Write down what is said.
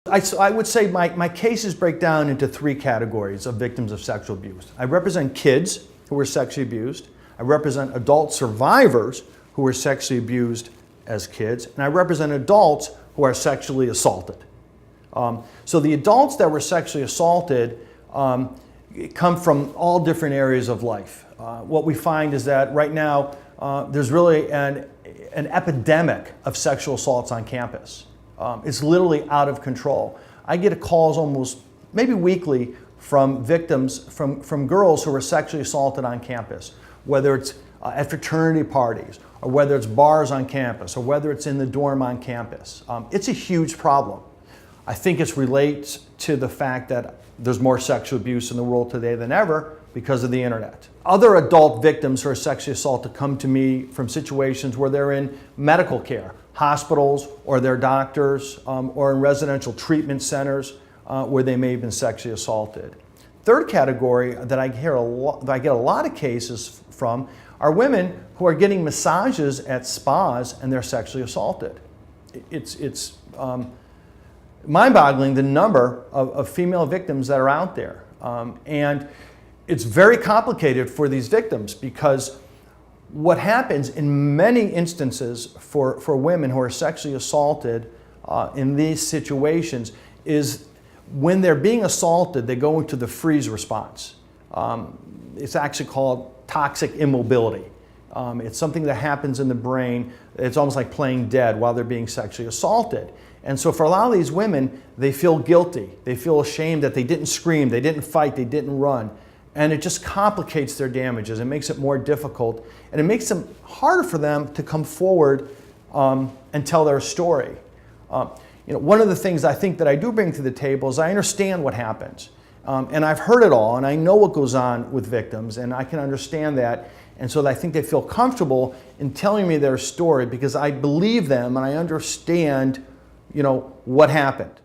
I would say my cases break down into three categories of victims of sexual abuse. I represent kids who were sexually abused. I represent adult survivors who were sexually abused as kids. And I represent adults who are sexually assaulted. So the adults that were sexually assaulted come from all different areas of life. What we find is that right now there's really an epidemic of sexual assaults on campus. It's literally out of control. I get calls almost maybe weekly from victims, from girls who were sexually assaulted on campus, whether it's at fraternity parties, or whether it's bars on campus, or whether it's in the dorm on campus. It's a huge problem. I think it relates to the fact that there's more sexual abuse in the world today than ever because of the internet. Other adult victims who are sexually assaulted come to me from situations where they're in medical care, hospitals, or they're doctors, or in residential treatment centers where they may have been sexually assaulted. Third category that I get a lot of cases from are women who are getting massages at spas and they're sexually assaulted. It's mind-boggling the number of female victims that are out there. And it's very complicated for these victims because what happens in many instances for women who are sexually assaulted in these situations is when they're being assaulted, they go into the freeze response. It's actually called toxic immobility. It's something that happens in the brain. It's almost like playing dead while they're being sexually assaulted. And so for a lot of these women, they feel guilty. They feel ashamed that they didn't scream, they didn't fight, they didn't run. And it just complicates their damages. It makes it more difficult. And it makes them harder for them to come forward and tell their story. One of the things I think that I do bring to the table is I understand what happens. And I've heard it all, and I know what goes on with victims, and I can understand that. And so I think they feel comfortable in telling me their story because I believe them and I understand what happened.